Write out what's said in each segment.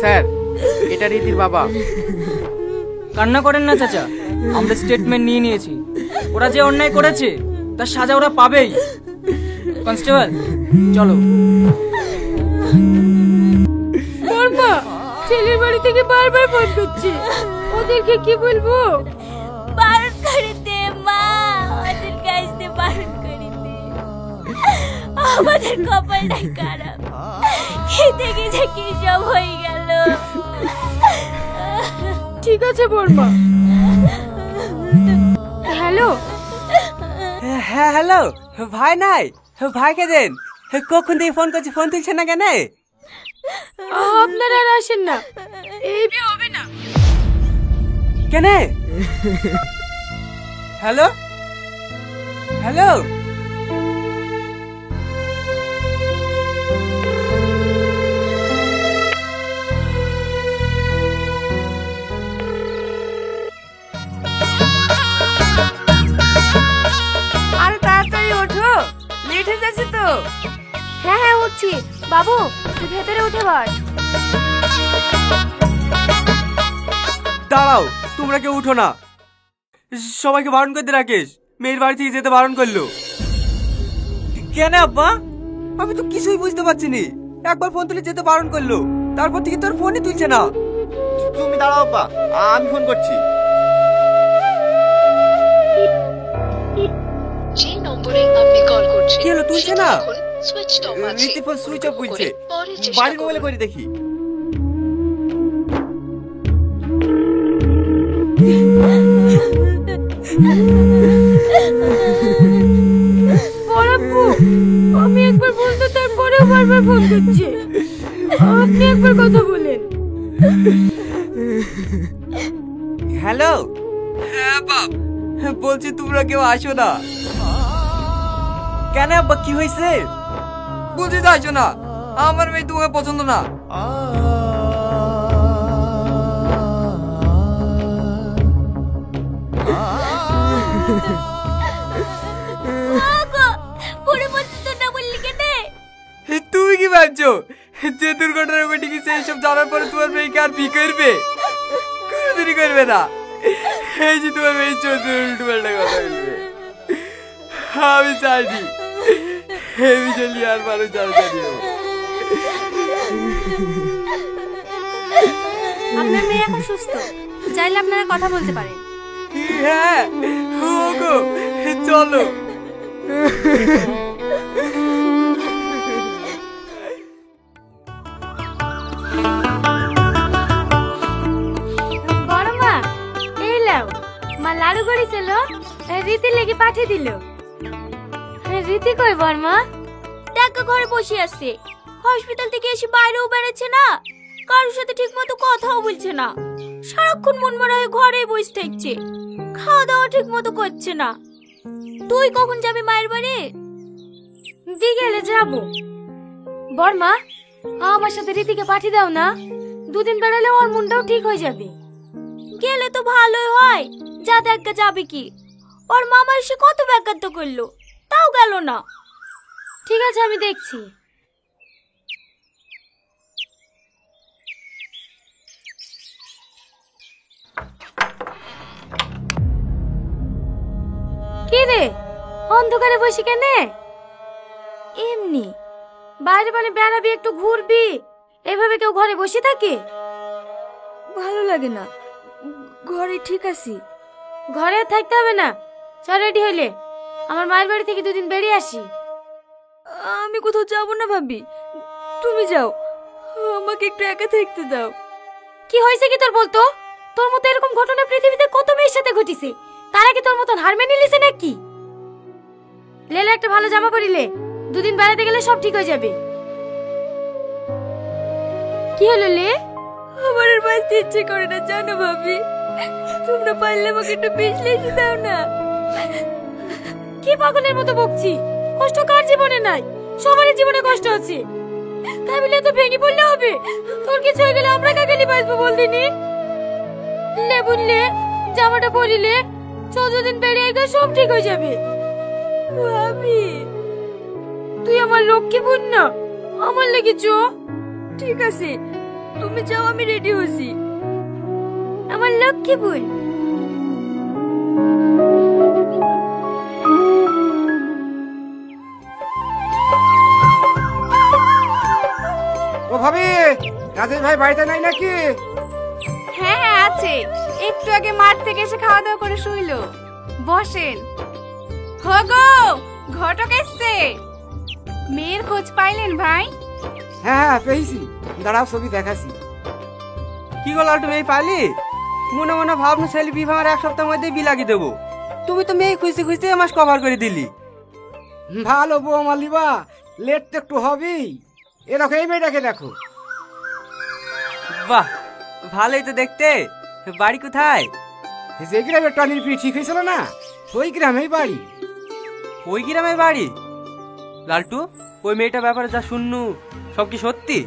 Sir, এটা রীতির বাবা। কান্না করেন না চাচা, আমরা স্টেটমেন্ট নিয়ে নিয়েছি। ওরা যে অন্যায় করেছে তার সাজা ওরা পাবেই। কনস্টেবল চলো। বর্মা, ছেলের বাড়ি থেকে বারবার ফোন করছে, ওদেরকে কি বলবো? বারণ করে দে মা, ওদের কাছ থেকে বারণ করে দে। আমাদের কপালটাই খারাপ, খেতে গেছে কি সব হয়ে গেল। ঠিক আছে বর্মা। হ্যালো। হ্যাঁ হ্যালো, ভাই নাই? ভাইকে দেন। কখন থেকে ফোন করছি, ফোন তুলছে না কেন? আপনারা আর আসেন না, এই বিয়ে হবে না। কেন? হ্যালো হ্যালো, আরে তাড়াতাড়ি ওঠো, লেট হয়ে যাচ্ছে তো। হ্যাঁ হ্যাঁ উঠছি। বাবু তুই ভেতরে উঠে বস। দাঁড়াও, তোমরা কেউ উঠো না। সবাইকে বারণ করতে রাখিস, মেয়ের বাড়ি থেকে যেতে বারণ করলো। কেন আব্বা? আমি তো কিছুই বুঝতে পারছি নি। একবার ফোন তুলে যেতে বারণ করলো, তারপর থেকে তোর ফোনই তুলছে না। তুমি দাঁড়াও আব্বা, আমি ফোন করছি। যে নম্বরে আপনি কল করছেন কি হলো, তুলছে না? সুইচ অফ আছে। রীতি ফোন সুইচ অফ বলছে। পরে চেষ্টা বাড়ির করুন। মোবাইলে করে দেখি। বড়াপ্পু, আমি একবার বলতে তারপরেও বারবার ফোন করছে। আপনি একবার কথা বলেন। হ্যালো। হ্যাঁ বাপ, বলছি তোমরা কেউ আসো না কেন? আব্বা কি হয়েছে? বলছি তো আসো না, আমার মেয়ে তোমাকে পছন্দ না। পুরো পছন্দ না বললি কেন? তুমি কি ভাবছো যে দুর্ঘটনা ঘটে গেছে এইসব জানার পরে তোমার মেয়েকে আর বিয়ে করবে? কোনোদিনই করবে না। এই যে তোমার মেয়ে চোদ্দ উল্টো পাল্টা কথা বলবে, আমি চাইনি এই বিষয় নিয়ে আর মানুষ জানি। আপনার মেয়ে এখন সুস্থ, চাইলে আপনারা কথা বলতে পারেন। হ্যাঁ ওগো, চলো। বড় মা, এই লাও, মা লাড়ু করেছিল, রীতি লেগে পাঠিয়ে দিল। রীতি কই বর্মা? টাকা ঘরে বসে আছে, হসপিটাল থেকে এসে বাইরেও বেড়াচ্ছে না, কারোর সাথে ঠিক মতো কথাও বলছে না, সারাক্ষণ মনমরা হয়ে ঘরেই বসে থাকছে, খাওয়া দাওয়া ঠিক মতো করছে না। তুই কখন যাবি মায়ের বাড়ি? বিকেলে যাব। বর্মা, আমার সাথে রীতিকে পাঠিয়ে দাও না, দুদিন বেড়ালে ওর মনটাও ঠিক হয়ে যাবে। গেলে তো ভালোই হয়, যা দেখা যাবে কি, ওর মামা এসে কত ব্যাঘাত করলো, তাও গেল না। ঠিক আছে, আমি দেখছি। কি রে, অন্ধকারে বসে কেন? এমনি। বাইরে মানে বেড়াবি, একটু ঘুরবি, এভাবে কেউ ঘরে বসে থাকে? ভালো লাগে না, ঘরে ঠিক আছি। ঘরে আর থাকতে হবে না, চল রেডি হইলে আমার মায়ের বাড়ি থেকে দুদিন বেরিয়ে আসি। আমি কোথাও যাব না ভাবি, তুমি যাও, আমাকে একটু একা থাকতে দাও। কি হয়েছে কি তোর বলতো? তোর মতো এরকম ঘটনা পৃথিবীতে কত মেয়ের সাথে ঘটিছে, তারা কি তোর মতন হার মেনে নিছে নাকি? লেলে একটা ভালো জামা পরিলে, দুদিন বেড়াতে গেলে সব ঠিক হয়ে যাবে। কি হলো লে? আমার আর বাঁচতে ইচ্ছে করে না জানো ভাবি, তোমরা পারলে আমাকে একটু বিশ্লেষণ দাও না। কি পাগলের মতো বকছি? কষ্ট কার জীবনে নাই? সবারই জীবনে কষ্ট আছে, তাই বলে তো ভেঙে পড়লে হবে? তোর কিছু হয়ে গেলে আমরা কাকে বাঁচবো বল দিনি? লে বুনলে, জামাটা পরিলে 14 দিন বেরিয়ে গেলে সব ঠিক হয়ে যাবে। ভাবি তুই আমার লক্ষ্মী বোন না, আমার লেগে চো। ঠিক আছে, তুমি যাও, আমি রেডি হচ্ছি। আমার লক্ষ্মী বোন। ও ভাবি, রাজেশ ভাই বাড়িতে নাই নাকি? হ্যাঁ হ্যাঁ আছে, একটু আগে মাঠ থেকে এসে খাওয়া দাওয়া করে শুইলো। বসেন। হগো, ঘটক এসছে। মেয়ের খোঁজ পাইলেন ভাই? হ্যাঁ হ্যাঁ পেয়েছি, দাঁড়াও ছবি দেখাছি। কি গো লালটু, মেয়ে পাইলি? মনে মনে ভাবনু ছেলে বিবাহ আমার 1 সপ্তাহের মধ্যে বি লাগিয়ে দেবো। তুমি তো মেয়ে খুঁজতে খুঁজতে মাস কভার করে দিলি। ভালো বউ মালিবা, লেট তো একটু হবেই। এরকম এই মেয়েটাকে দেখো। বাহ, ভালোই তো দেখতে। বাড়ি কোথায়? যে গ্রামে টনির বিয়ে ঠিক হয়েছিল না, ওই গ্রামেই বাড়ি। ওই গ্রামে বাড়ি? লালটু, ওই মেয়েটার ব্যাপারে যা শুননু সব কি সত্যি?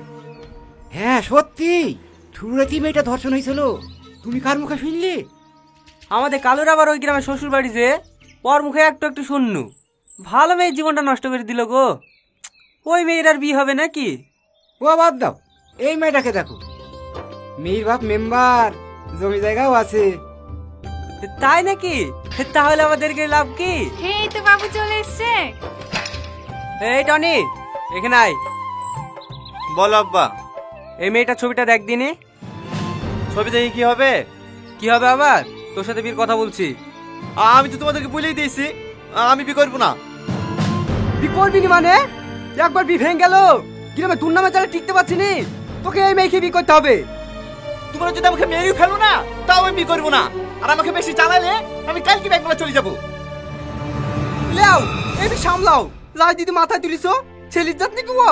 হ্যাঁ সত্যি। ঠুরেতি মেয়েটা ধর্ষণ হয়েছিল। তুমি কার মুখে শুনলি? আমাদের কালুর আবার ওই গ্রামে শ্বশুর বাড়ি, যে ওর মুখে একটু একটু শুননু। ভালো মেয়ের জীবনটা নষ্ট করে দিল গো। ওই মেয়ের আর বিয়ে হবে নাকি? ও বাদ দাও, এই মেয়েটাকে দেখো। মেয়ের বাপ মেম্বার, জমি জায়গাও আছে। তাই নাকি? তাহলে আমাদেরকে লাভ কি? এই তো বাবু চলে এসছে। এই টনি, এখানে আয়। বলো আব্বা। এই মেয়েটার ছবিটা দেখ দিনে। ছবি দেখে কি হবে? কি হবে আবার? তোর সাথে বিয়ের কথা বলছি। আমি তো তোমাদেরকে বলেই দিয়েছি আমি বিয়ে করবো না। বি করবি নি মানে? একবার বি ভেঙে গেল, গ্রামে তোর নামে যারা টিকতে পারছি নি, তোকে এই মেয়েকে বি করতে হবে। তোমরা যদি আমাকে মেরেই ফেলো না, তাও আমি বিয়ে করবো না। আর আমাকে বেশি চালালে আমি কালকে ব্যাগ চলে যাবো। লেও, এটি সামলাও। রাজনীতি মাথায় তুলিস, ছেলের জাত নাকি ও?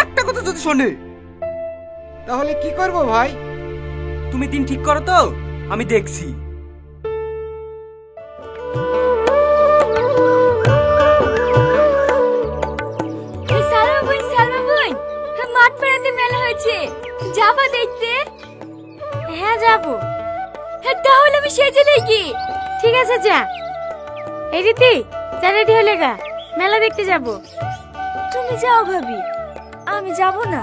একটা কথা যদি শোনে। তাহলে কি করব ভাই? তুমি দিন ঠিক করো তো, আমি দেখছি। মাঠ পেরাতে মেলা হয়েছে, যাবা দেখতে? হ্যাঁ যাবো। তাহলে আমি সেজে দেখি। ঠিক আছে যা। এই রীতি, যা রেডি হলে গা, মেলা দেখতে যাব। তুমি যাও ভাবি, আমি যাব না।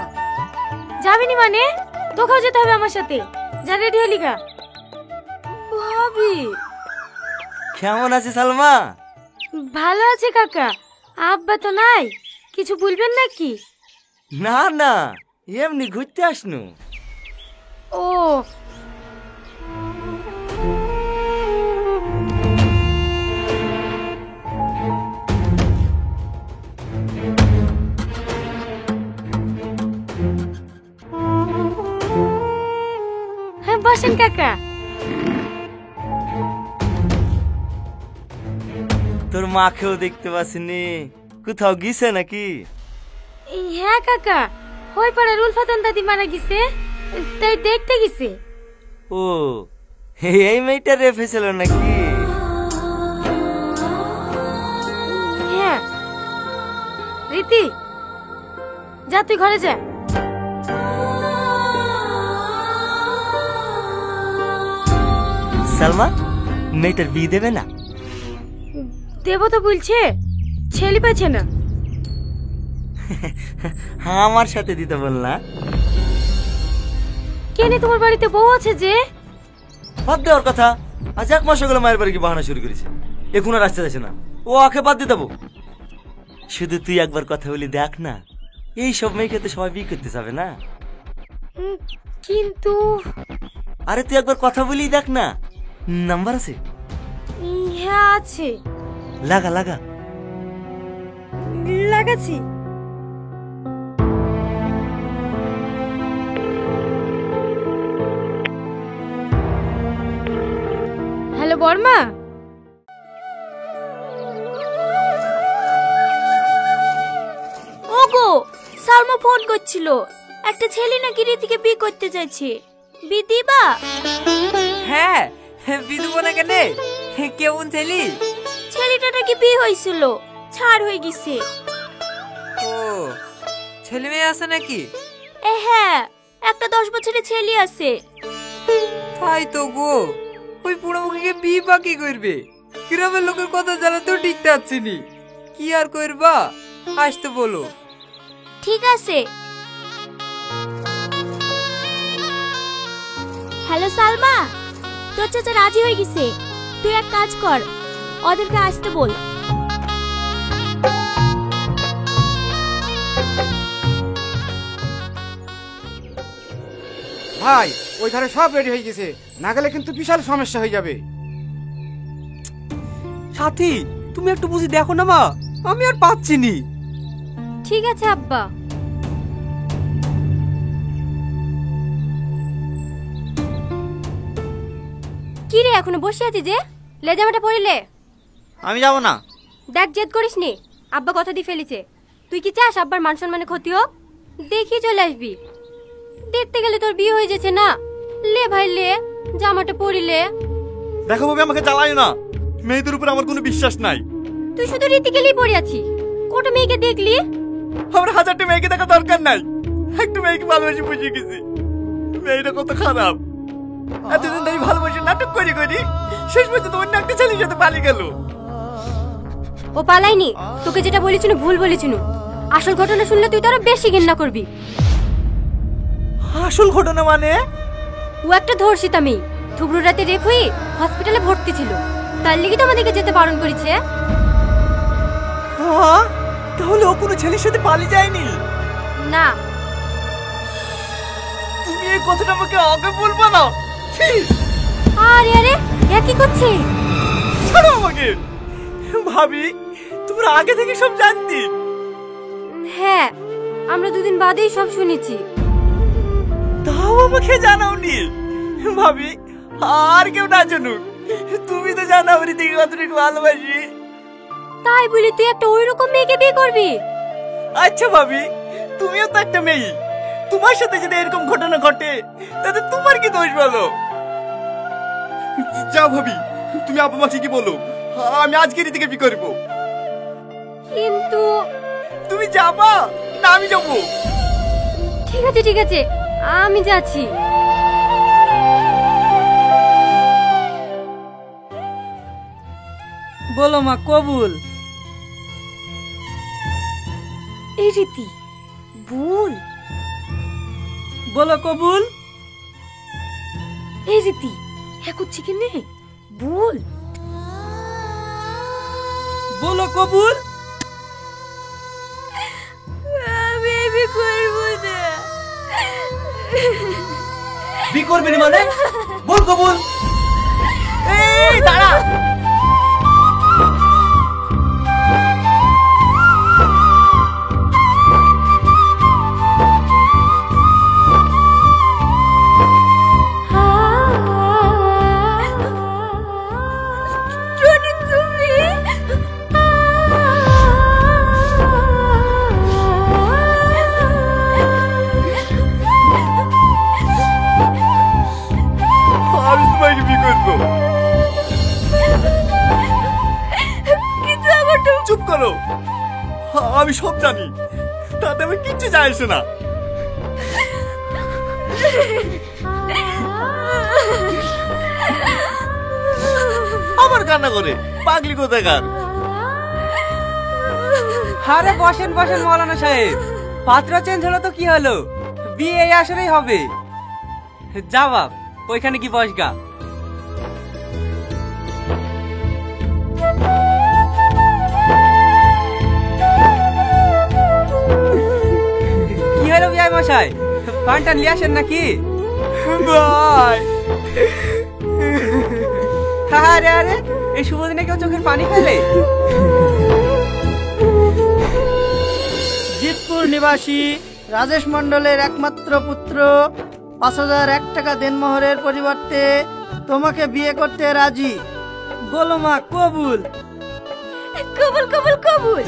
যাবিনি মানে? তোকেও যেতে হবে আমার সাথে। যা রেডি হলি গা। ভাবি কেমন আছে সালমা? ভালো আছে কাকা। আব্বা তো নাই, কিছু বলবেন নাকি? না না, এমনি ঘুরতে আসনু। ও হ্যাঁ, বসেন কাকা। তোর মাকেও দেখতে পাসনি, কোথাও গিয়েছে নাকি? হ্যাঁ কাকা, ওই পাড়ার উলফাতন দাদি মারা গেছে, তাই দেখতে গেছে। ও, এই মেয়েটা রেফে ছিল নাকি? হ্যাঁ। রীতি, যা তুই ঘরে যা। সালমা, মেয়েটার বিয়ে দেবে না? দেব তো বলছে, ছেলে পাচ্ছে না। হ্যাঁ, আমার সাথে দিতে বল না। কেনে, তোমার বাড়িতে বউ আছে যে? বাদ দেওয়ার কথা। আজ 1 মাস হলো মায়ের বাড়ি কি বাহানা শুরু করেছে। এখন আর আসতে যাচ্ছে না। ও আখে বাদ দিয়ে দেবো। শুধু তুই একবার কথা বলি দেখ না, এই সব মেয়েকে তো সবাই বিয়ে করতে যাবে না। কিন্তু আরে তুই একবার কথা বলি দেখ না, নাম্বার আছে? হ্যাঁ আছে। লাগা লাগা। লাগাচ্ছি। হ্যালো বর্মা। ওগো, সালমা ফোন করছিল। একটা ছেলে নাকি রীতিকে বিয়ে করতে চাইছে। বিয়ে দিবা? হ্যাঁ, বিদুবো না কেন? কেমন ছেলে? ছেলেটা নাকি বিয়ে হয়েছিল, ছাড় হয়ে গেছে। ও, ছেলে মেয়ে আছে নাকি? হ্যাঁ, একটা 10 বছরের ছেলে আছে। তাই তো গো, ওই পুরো মুখে বিয়ে বা কি করবে? গ্রামের লোকের কথা জানাতেও ঠিক থাকছে নি। কি আর করবা, আসতে বলো। ঠিক আছে। হ্যালো সালমা, তোর চাচা রাজি হয়ে গেছে। তুই এক কাজ কর, ওদেরকে আসতে বল। ভাই ওই ধারে সব রেডি হয়ে গেছে, না গেলে কিন্তু বিশাল সমস্যা হয়ে যাবে। সাথী তুমি একটু বুঝি দেখো না মা, আমি আর পাচ্ছি নি। ঠিক আছে আব্বা। কি রে এখনো বসে আছিস যে? লেজামাটা পরিলে? আমি যাব না। দেখ জেদ করিস নি, আব্বা কথা দিয়ে ফেলেছে। তুই কি চাস আব্বার মান সম্মানে ক্ষতি হোক? দেখি চলে আসবি। দেখতে গেলে তোর বিয়ে হয়ে যাচ্ছে না। লে ভাই লে, জামাটা পরিলে। দেখো ভাবি, আমাকে জ্বালায় না। মেয়েদের উপর আমার কোনো বিশ্বাস নাই। তুই শুধু রীতিকেলেই পড়ে আছিস। কত মেয়েকে দেখলি? আমার 1000টা মেয়েকে দেখা দরকার নাই। একটু মেয়েকে ভালোবাসি বুঝে গেছি। মেয়েটা কত খারাপ। এতদিন ধরে ভালোবাসি নাটক করি শেষ পর্যন্ত অন্য একটা ছেলের সাথে পালিয়ে গেল। ও পালাইনি, তোকে যেটা বলেছিল ভুল বলেছিল। আসল ঘটনা শুনলে তুই তো আরো বেশি ঘৃণা করবি। আসল ঘটনা মানে? ও একটা ধর্ষিতা মেয়ে, থুবড়ু রাতে রেপ হয়ে হসপিটালে ভর্তি ছিল। তার লেগে তো আমাদেরকে যেতে বারণ করেছে। তাহলে ও কোনো ছেলের সাথে পালিয়ে যায়নি? না। তুমি এই কথাটা আমাকে আগে বলবা না? আরে আরে এ কি করছে? ছাড়ো আমাকে। ভাবি, তোমরা আগে থেকে সব জানতি? হ্যাঁ, আমরা দুদিন বাদেই সব শুনেছি। তাও আমাকে জানাওনি? ভাবি, আর কেউ না জানুক, তুমি তো জানো আমি থেকে কতটুকু ভালোবাসি। তাই বলি তুই একটা ওই রকম মেয়েকে বিয়ে করবি? আচ্ছা ভাবি, তুমিও তো একটা মেয়ে। তোমার সাথে যদি এরকম ঘটনা ঘটে তাতে তোমার কি দোষ বলো? যাও ভাবি, তুমি আব্বা মা ঠিকই বলো, আমি আজকেরই থেকে বিয়ে করবো। কিন্তু তুমি যাবা না আমি যাবো? ঠিক আছে ঠিক আছে, আমি যাচ্ছি। বলো মা, কবুল। এই রীতি ভুল। বলো কবুল। এই রীতি হ্যাঁ করছি কি নে? ভুল। বলো কবুল। আমি বিয়ে করবো না। বিয়ে করবি না মানে? বল কবুল। এই দাঁড়া। চুপ করো, আমি সব জানি, তাতে আমি কিচ্ছু যায় আসে না। আমার কান্না করে পাগলি কোথাকার। আরে বসেন বসেন মৌলানা সাহেব, পাত্র চেঞ্জ হলো তো কি হলো, বিয়ে এই আসরেই হবে। যা বাপ, ওইখানে কি বসগা। কি হলো বিয়াই মশাই, পানটা নিয়ে আসেন নাকি? ভাই, আরে আরে, এই শুভ দিনে কেউ চোখের পানি ফেলে? জিতপুর নিবাসী রাজেশ মণ্ডলের একমাত্র পুত্র ৫,০০০ টাকা দেনমোহরের পরিবর্তে তোমাকে বিয়ে করতে রাজি। বলো মা, কবুল। কবুল কবুল কবুল।